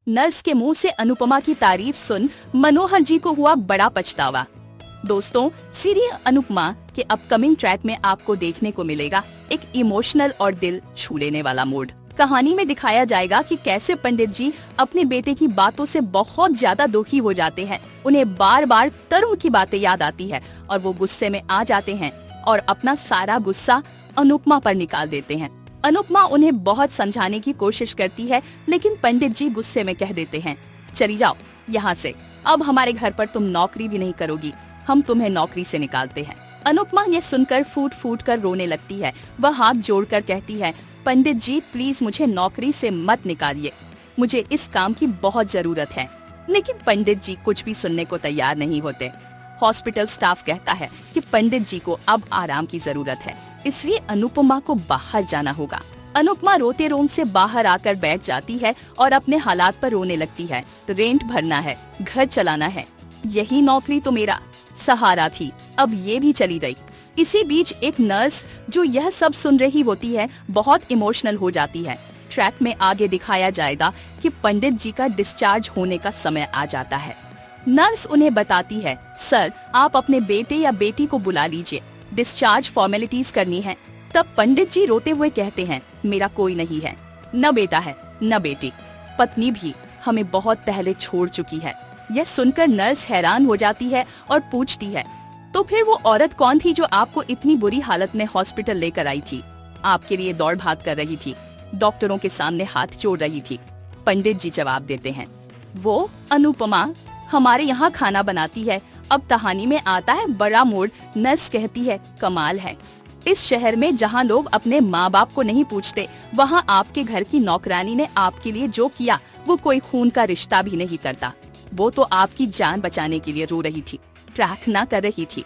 Nurse के मुंह से अनुपमा की तारीफ सुन मनोहर जी को हुआ बड़ा पछतावा। दोस्तों, सीरियल अनुपमा के अपकमिंग ट्रैक में आपको देखने को मिलेगा एक इमोशनल और दिल छू लेने वाला मूड। कहानी में दिखाया जाएगा कि कैसे पंडित जी अपने बेटे की बातों से बहुत ज्यादा दुखी हो जाते हैं। उन्हें बार बार तरुण की बातें याद आती है और वो गुस्से में आ जाते हैं और अपना सारा गुस्सा अनुपमा पर निकाल देते हैं। अनुपमा उन्हें बहुत समझाने की कोशिश करती है, लेकिन पंडित जी गुस्से में कह देते हैं, चली जाओ यहाँ से, अब हमारे घर पर तुम नौकरी भी नहीं करोगी, हम तुम्हें नौकरी से निकालते हैं। अनुपमा ये सुनकर फूट फूट कर रोने लगती है। वह हाथ जोड़कर कहती है, पंडित जी प्लीज मुझे नौकरी से मत निकालिए, मुझे इस काम की बहुत जरूरत है। लेकिन पंडित जी कुछ भी सुनने को तैयार नहीं होते। हॉस्पिटल स्टाफ कहता है कि पंडित जी को अब आराम की जरूरत है, इसलिए अनुपमा को बाहर जाना होगा। अनुपमा रोते रूम से बाहर आकर बैठ जाती है और अपने हालात पर रोने लगती है। रेंट भरना है, घर चलाना है, यही नौकरी तो मेरा सहारा थी, अब ये भी चली गई। इसी बीच एक नर्स जो यह सब सुन रही होती है बहुत इमोशनल हो जाती है। ट्रैक में आगे दिखाया जाएगा कि पंडित जी का डिस्चार्ज होने का समय आ जाता है। नर्स उन्हें बताती है, सर आप अपने बेटे या बेटी को बुला लीजिए, डिस्चार्ज फॉर्मेलिटीज करनी है। तब पंडित जी रोते हुए कहते हैं, मेरा कोई नहीं है, न बेटा है न बेटी, पत्नी भी हमें बहुत पहले छोड़ चुकी है। यह सुनकर नर्स हैरान हो जाती है और पूछती है, तो फिर वो औरत कौन थी जो आपको इतनी बुरी हालत में हॉस्पिटल लेकर आई थी, आपके लिए दौड़ भाग कर रही थी, डॉक्टरों के सामने हाथ जोड़ रही थी? पंडित जी जवाब देते हैं, वो अनुपमा हमारे यहाँ खाना बनाती है। अब कहानी में आता है बड़ा मोड़। नर्स कहती है, कमाल है, इस शहर में जहाँ लोग अपने माँ बाप को नहीं पूछते, वहाँ आपके घर की नौकरानी ने आपके लिए जो किया वो कोई खून का रिश्ता भी नहीं करता। वो तो आपकी जान बचाने के लिए रो रही थी, प्रार्थना कर रही थी।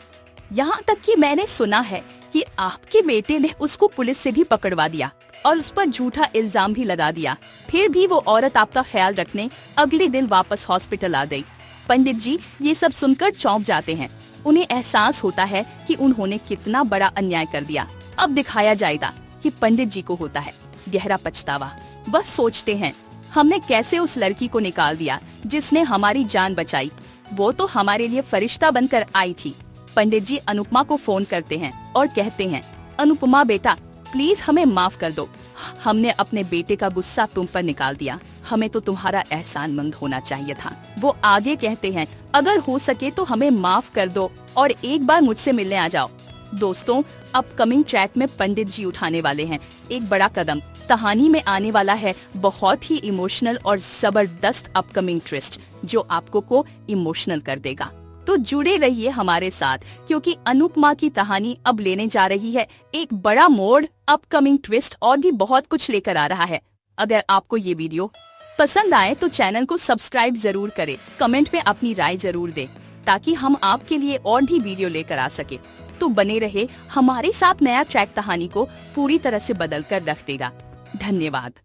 यहाँ तक कि मैंने सुना है कि आपके बेटे ने उसको पुलिस से भी पकड़वा दिया और उस पर झूठा इल्जाम भी लगा दिया। फिर भी वो औरत आपका ख्याल रखने अगले दिन वापस हॉस्पिटल आ गई। पंडित जी ये सब सुनकर चौंक जाते हैं। उन्हें एहसास होता है कि उन्होंने कितना बड़ा अन्याय कर दिया। अब दिखाया जाएगा कि पंडित जी को होता है गहरा पछतावा। वह सोचते हैं, हमने कैसे उस लड़की को निकाल दिया जिसने हमारी जान बचाई, वो तो हमारे लिए फरिश्ता बनकर आई थी। पंडित जी अनुपमा को फोन करते हैं और कहते हैं, अनुपमा बेटा प्लीज हमें माफ कर दो, हमने अपने बेटे का गुस्सा तुम पर निकाल दिया, हमें तो तुम्हारा एहसानमंद होना चाहिए था। वो आगे कहते हैं, अगर हो सके तो हमें माफ कर दो और एक बार मुझसे मिलने आ जाओ। दोस्तों, अपकमिंग ट्रैक में पंडित जी उठाने वाले हैं एक बड़ा कदम। कहानी में आने वाला है बहुत ही इमोशनल और जबरदस्त अपकमिंग ट्विस्ट जो आपको को इमोशनल कर देगा। तो जुड़े रहिए हमारे साथ, क्योंकि अनुपमा की कहानी अब लेने जा रही है एक बड़ा मोड़, अपकमिंग ट्विस्ट और भी बहुत कुछ लेकर आ रहा है। अगर आपको ये वीडियो पसंद आए तो चैनल को सब्सक्राइब जरूर करें, कमेंट में अपनी राय जरूर दें ताकि हम आपके लिए और भी वीडियो लेकर आ सके। तो बने रहे हमारे साथ, नया ट्रैक कहानी को पूरी तरह से बदल कर रख देगा। धन्यवाद।